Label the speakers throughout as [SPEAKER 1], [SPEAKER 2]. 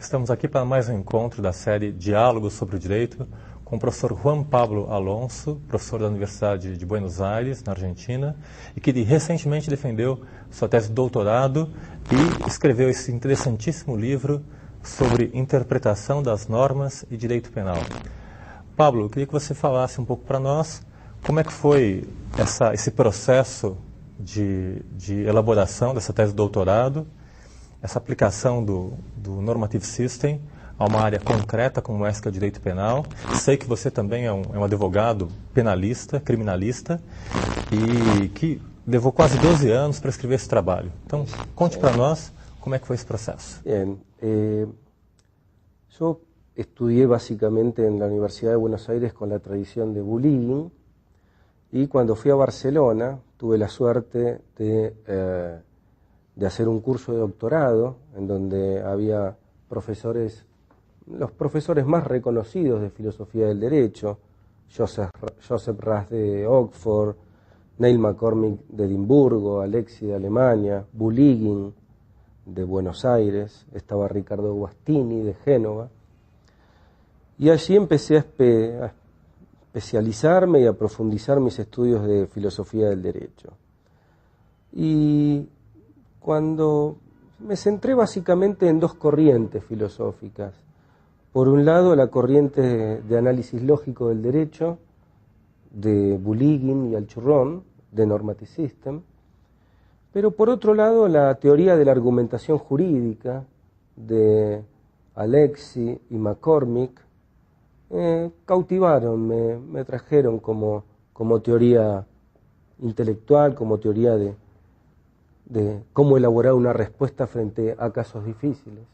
[SPEAKER 1] Estamos aqui para mais um encontro da série Diálogos sobre o Direito com o professor Juan Pablo Alonso, professor da Universidade de Buenos Aires, na Argentina, e que recentemente defendeu sua tese de doutorado e escreveu esse interessantíssimo livro sobre interpretação das normas e direito penal. Pablo, eu queria que você falasse um pouco para nós como é que foi esse processo de elaboração dessa tese de doutorado, essa aplicação do Normative System a uma área concreta como essa que é o direito penal. Sei que você também é um advogado penalista, criminalista, e que levou quase 12 anos para escrever esse trabalho. Então, conte para nós como é que foi esse processo.
[SPEAKER 2] Bien, yo estudié básicamente en la Universidad de Buenos Aires con la tradición de Bullying, y cuando fui a Barcelona tuve la suerte de hacer un curso de doctorado en donde había los profesores más reconocidos de filosofía del derecho, Joseph Raz de Oxford, Neil McCormick de Edimburgo, Alexi de Alemania, Bulligin de Buenos Aires, estaba Ricardo Guastini de Génova, y allí empecé a especializarme y a profundizar mis estudios de filosofía del derecho. Y cuando me centré básicamente en dos corrientes filosóficas. Por un lado, la corriente de análisis lógico del derecho, de Bulligin y Alchurrón, de Normative System, pero por otro lado, la teoría de la argumentación jurídica, de Alexi y McCormick, cautivaron, me trajeron como teoría intelectual, como teoría de cómo elaborar una respuesta frente a casos difíciles.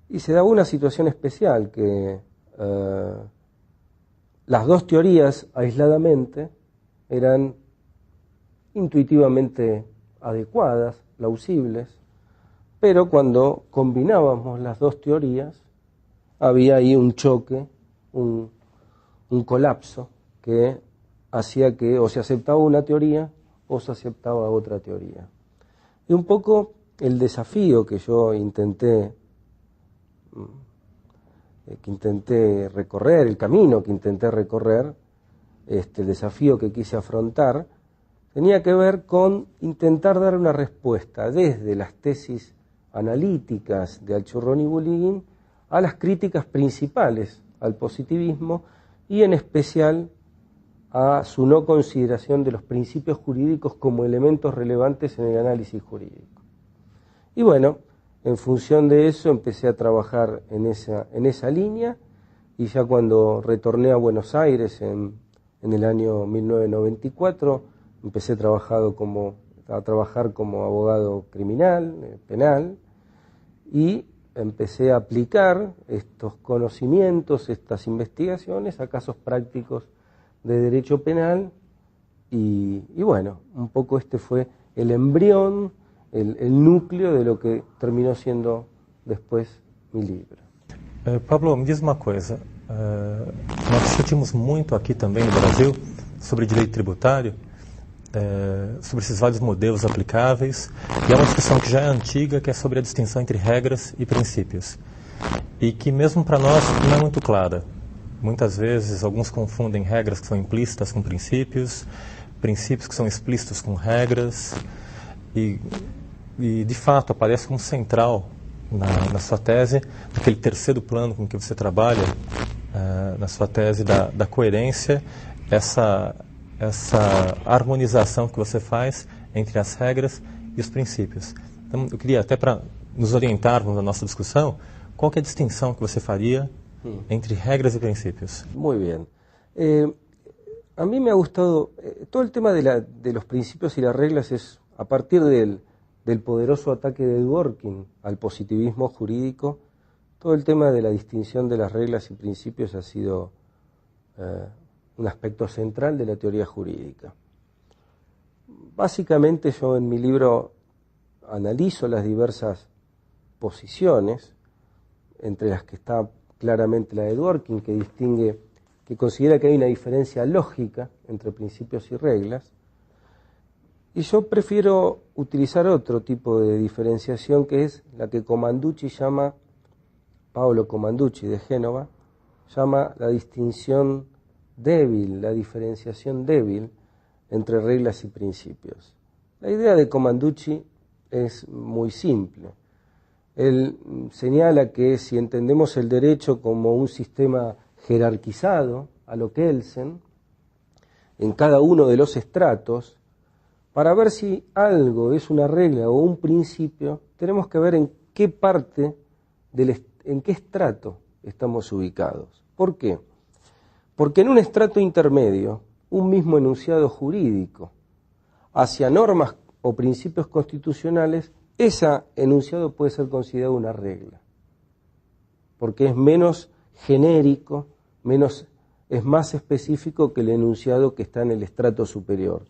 [SPEAKER 2] Y se daba una situación especial que las dos teorías aisladamente eran intuitivamente adecuadas, plausibles, pero cuando combinábamos las dos teorías había ahí un choque, un colapso que hacía que o se aceptaba una teoría o se aceptaba otra teoría. Y un poco el desafío que yo intenté recorrer, el camino que intenté recorrer, el desafío que quise afrontar, tenía que ver con intentar dar una respuesta desde las tesis analíticas de Alchurrón y Bulligin a las críticas principales al positivismo y en especial a su no consideración de los principios jurídicos como elementos relevantes en el análisis jurídico. Y bueno, en función de eso empecé a trabajar en esa línea, y ya cuando retorné a Buenos Aires en el año 1994, empecé a trabajar como abogado criminal, penal, y empecé a aplicar estos conocimientos, estas investigaciones a casos prácticos de derecho penal, y bueno, un poco este fue el embrión, el núcleo de lo que terminó siendo después mi libro.
[SPEAKER 1] Pablo, me diz uma coisa, nós discutimos muito aqui também no Brasil sobre direito tributário, sobre esses vários modelos aplicáveis, e é uma discussão que já é antiga, que é sobre a distinção entre regras e princípios, e que mesmo para nós não é muito clara. Muitas vezes alguns confundem regras que são implícitas com princípios que são explícitos com regras, e de fato aparece como central na sua tese, naquele terceiro plano com que você trabalha, na sua tese da coerência, essa harmonização que você faz entre as regras e os princípios. Então, eu queria, até para nos orientarmos na nossa discussão, qual que é a distinção que você faria entre regras y principios?
[SPEAKER 2] Muy bien. A mí me ha gustado, todo el tema de los principios y las reglas es a partir del del poderoso ataque de Dworkin al positivismo jurídico, todo el tema de la distinción de las reglas y principios ha sido un aspecto central de la teoría jurídica. Básicamente yo en mi libro analizo las diversas posiciones, entre las que está claramente la de Dworkin, que considera que hay una diferencia lógica entre principios y reglas, y yo prefiero utilizar otro tipo de diferenciación, que es la que Paolo Comanducci de Génova, llama la distinción débil, la diferenciación débil entre reglas y principios. La idea de Comanducci es muy simple. Él señala que si entendemos el derecho como un sistema jerarquizado, a lo Kelsen, en cada uno de los estratos, para ver si algo es una regla o un principio, tenemos que ver en qué parte, en qué estrato estamos ubicados. ¿Por qué? Porque en un estrato intermedio, un mismo enunciado jurídico hacia normas o principios constitucionales, ese enunciado puede ser considerado una regla, porque es menos genérico, es más específico que el enunciado que está en el estrato superior.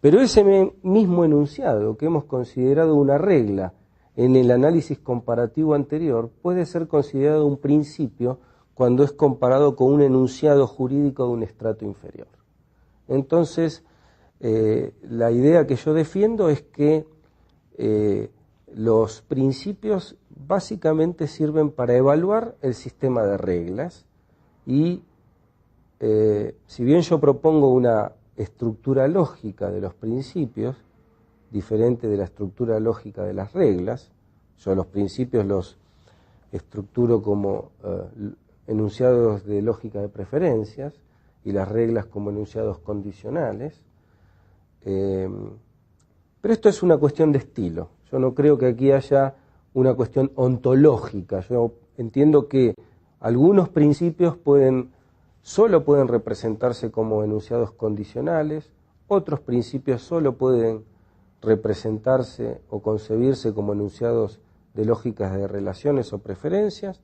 [SPEAKER 2] Pero ese mismo enunciado que hemos considerado una regla en el análisis comparativo anterior puede ser considerado un principio cuando es comparado con un enunciado jurídico de un estrato inferior. Entonces, la idea que yo defiendo es que los principios básicamente sirven para evaluar el sistema de reglas y si bien yo propongo una estructura lógica de los principios, diferente de la estructura lógica de las reglas, yo los principios los estructuro como enunciados de lógica de preferencias y las reglas como enunciados condicionales, pero esto es una cuestión de estilo. Yo no creo que aquí haya una cuestión ontológica. Yo entiendo que algunos principios solo pueden representarse como enunciados condicionales, otros principios solo pueden representarse o concebirse como enunciados de lógicas de relaciones o preferencias,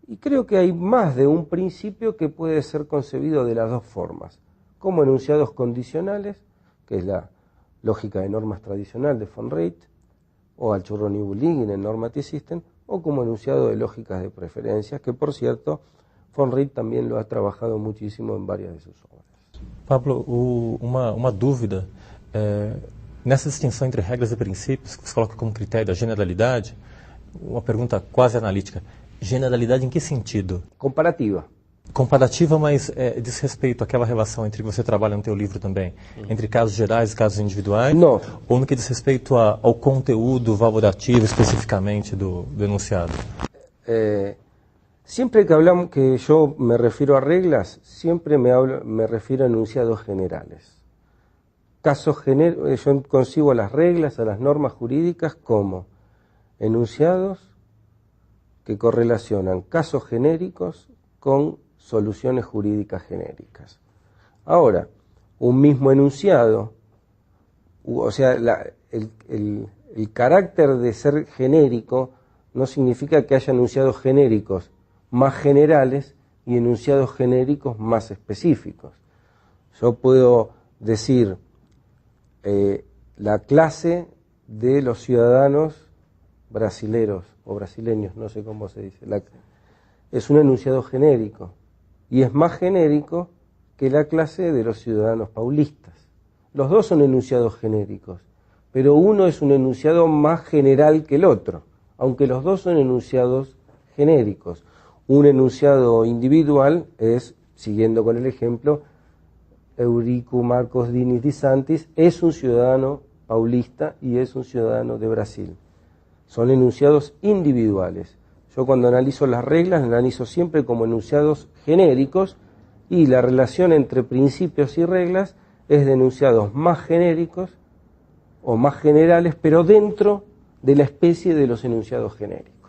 [SPEAKER 2] y creo que hay más de un principio que puede ser concebido de las dos formas, como enunciados condicionales, que es la lógica de normas tradicional de von Reit, o Alciurroni-Bulligin en Normative System, o como enunciado de lógicas de preferencias, que por cierto von Reit também lo ha trabajado muchísimo en varias de sus obras.
[SPEAKER 1] Pablo, uma dúvida, nessa distinção entre regras e princípios, que você coloca como critério a generalidade, uma pergunta quase analítica, generalidade em que sentido?
[SPEAKER 2] Comparativa.
[SPEAKER 1] Comparativa, mas diz respeito àquela relação entre que você trabalha no teu livro também, entre casos gerais e casos individuais?
[SPEAKER 2] Não.
[SPEAKER 1] Ou no que diz respeito ao conteúdo valorativo especificamente do enunciado?
[SPEAKER 2] Siempre que yo me refiero a reglas, siempre me refiero a enunciados generales. Yo concibo a las reglas, a las normas jurídicas como enunciados que correlacionan casos genéricos con soluciones jurídicas genéricas. Ahora, un mismo enunciado, o sea, el carácter de ser genérico no significa que haya enunciados genéricos más generales y enunciados genéricos más específicos. Yo puedo decir la clase de los ciudadanos brasileros o brasileños, no sé cómo se dice, es un enunciado genérico y es más genérico que la clase de los ciudadanos paulistas. Los dos son enunciados genéricos, pero uno es un enunciado más general que el otro, aunque los dos son enunciados genéricos. Un enunciado individual es, siguiendo con el ejemplo, Eurico Marcos Diniz de Santis es un ciudadano paulista y es un ciudadano de Brasil. Son enunciados individuales. Yo cuando analizo las reglas, las analizo siempre como enunciados genéricos y la relación entre principios y reglas es de enunciados más genéricos o más generales, pero dentro de la especie de los enunciados genéricos.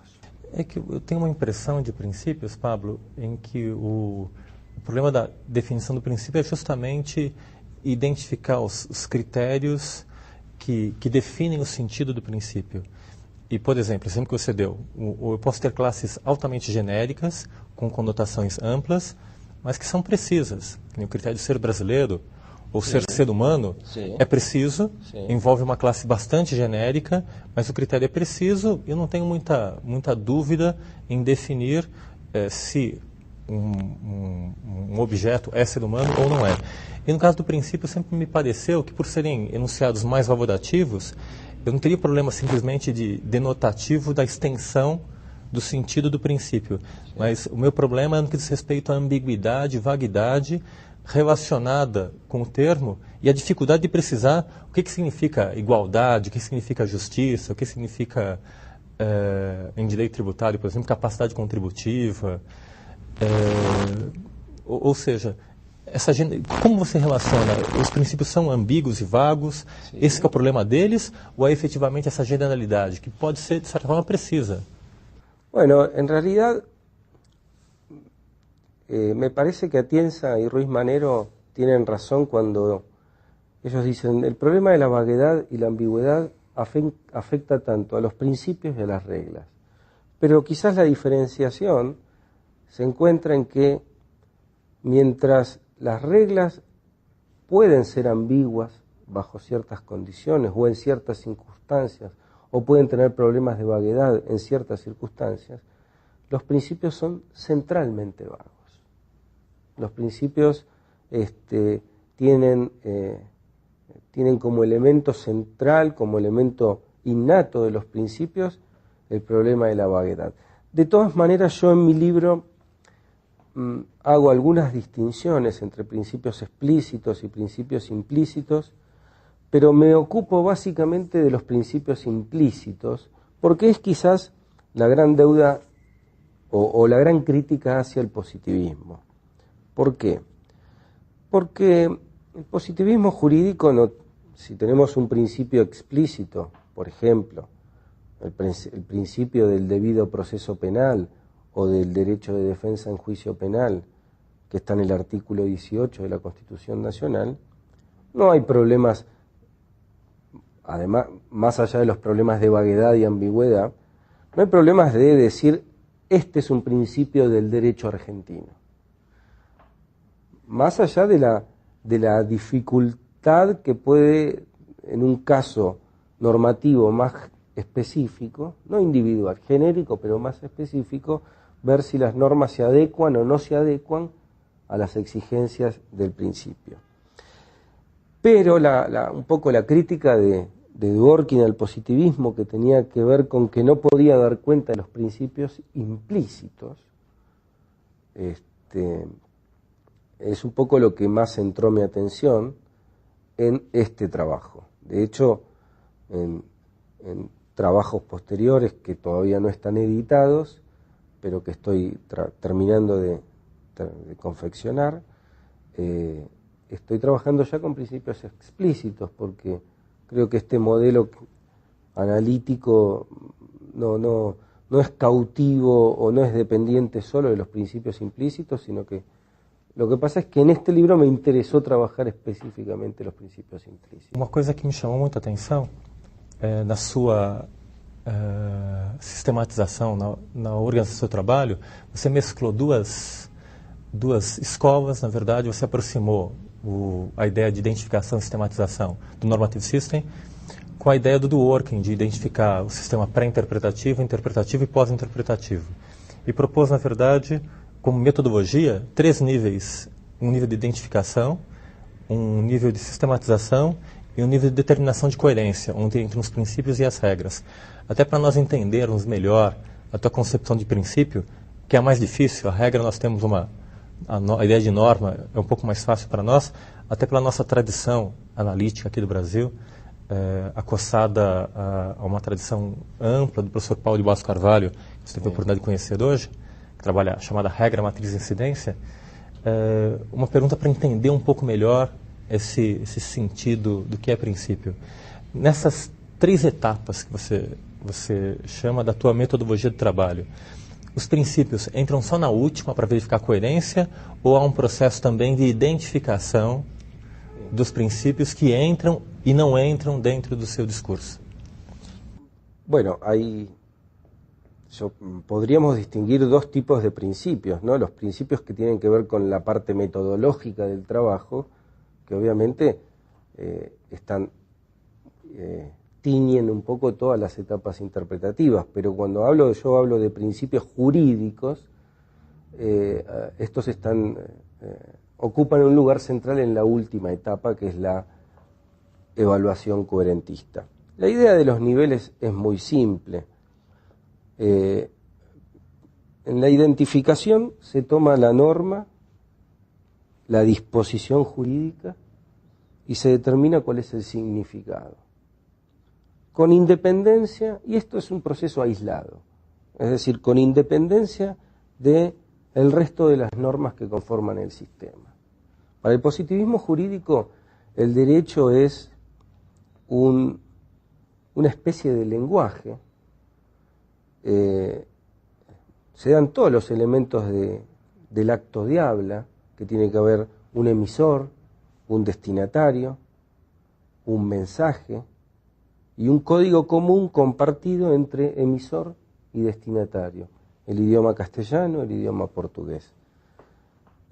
[SPEAKER 1] É que eu tenho uma impressão de princípios, Pablo, em que o problema da definição do princípio é justamente identificar os critérios que definem o sentido do princípio. E, por exemplo, o exemplo que você deu, eu posso ter classes altamente genéricas, com conotações amplas, mas que são precisas. O critério de ser brasileiro, ou ser humano, é preciso, envolve uma classe bastante genérica, mas o critério é preciso e eu não tenho muita dúvida em definir se um objeto é ser humano ou não é. E no caso do princípio, sempre me pareceu que, por serem enunciados mais valorativos, eu não teria problema simplesmente de denotativo da extensão do sentido do princípio. Mas o meu problema é no que diz respeito à ambiguidade, vaguidade relacionada com o termo e a dificuldade de precisar o que significa igualdade, o que significa justiça, o que significa, em direito tributário, por exemplo, capacidade contributiva. Ou seja, como você relaciona? Os princípios são ambíguos e vagos? Esse que é o problema deles? Ou é efetivamente essa generalidade, que pode ser, de certa forma, precisa?
[SPEAKER 2] Bueno, en realidad me parece que Atienza y Ruiz Manero tienen razón cuando ellos dicen el problema de la vaguedad y la ambigüedad afecta tanto a los principios y a las reglas. Pero quizás la diferenciación se encuentra en que mientras las reglas pueden ser ambiguas bajo ciertas condiciones o en ciertas circunstancias, o pueden tener problemas de vaguedad en ciertas circunstancias, los principios son centralmente vagos. Los principios tienen como elemento central, como elemento innato de los principios, el problema de la vaguedad. De todas maneras, yo en mi libro hago algunas distinciones entre principios explícitos y principios implícitos, pero me ocupo básicamente de los principios implícitos, porque es quizás la gran deuda o la gran crítica hacia el positivismo. ¿Por qué? Porque el positivismo jurídico, si tenemos un principio explícito, por ejemplo, el principio del debido proceso penal o del derecho de defensa en juicio penal, que está en el artículo 18 de la Constitución Nacional, no hay problemas. Además, más allá de los problemas de vaguedad y ambigüedad, no hay problemas de decir, este es un principio del derecho argentino. Más allá de la dificultad que puede, en un caso normativo más específico, no individual, genérico, pero más específico, ver si las normas se adecuan o no se adecuan a las exigencias del principio. Pero un poco la crítica de Dworkin al positivismo, que tenía que ver con que no podía dar cuenta de los principios implícitos, es un poco lo que más centró mi atención en este trabajo. De hecho, en trabajos posteriores que todavía no están editados, pero que estoy terminando de confeccionar, estoy trabajando ya con principios explícitos, porque creo que este modelo analítico no es cautivo o no es dependiente solo de los principios implícitos, sino que lo que pasa es que en este libro me interesó trabajar especificamente los principios implícitos.
[SPEAKER 1] Uma coisa que me chamou muita atenção na sua sistematização, na organização do seu trabalho, você mesclou duas escolas, na verdade, você aproximou a ideia de identificação e sistematização do Normative System com a ideia do Dworkin, de identificar o sistema pré-interpretativo, interpretativo e pós-interpretativo. E propôs, na verdade, como metodologia, 3 níveis: um nível de identificação, um nível de sistematização e um nível de determinação de coerência, onde entre os princípios e as regras. Até para nós entendermos melhor a tua concepção de princípio, que é a mais difícil. A regra nós temos a ideia de norma é um pouco mais fácil para nós, até pela nossa tradição analítica aqui do Brasil, acossada a uma tradição ampla do professor Paulo de Barros Carvalho, que você teve a oportunidade de conhecer hoje, que trabalha a chamada regra matriz de incidência. Uma pergunta para entender um pouco melhor esse sentido do que é princípio. Nessas 3 etapas que você chama da tua metodologia de trabalho, os princípios entram só na última para verificar a coerência, ou há um processo também de identificação dos princípios que entram e não entram dentro do seu discurso?
[SPEAKER 2] Bueno, podríamos distinguir dos tipos de principios, ¿no? Los principios que tienen que ver con la parte metodológica del trabajo, que obviamente tiñen un poco todas las etapas interpretativas, pero cuando yo hablo de principios jurídicos, estos ocupan un lugar central en la última etapa, que es la evaluación coherentista. La idea de los niveles es muy simple. En la identificación se toma la norma, la disposición jurídica, y se determina cuál es el significado. Con independencia, y esto es un proceso aislado, es decir, con independencia del resto de las normas que conforman el sistema. Para el positivismo jurídico, el derecho es una especie de lenguaje. Se dan todos los elementos del acto de habla, que tiene que haber un emisor, un destinatario, un mensaje y un código común compartido entre emisor y destinatario, el idioma castellano, el idioma portugués.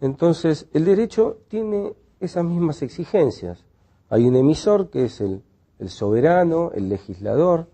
[SPEAKER 2] Entonces, el derecho tiene esas mismas exigencias. Hay un emisor que es el soberano, el legislador,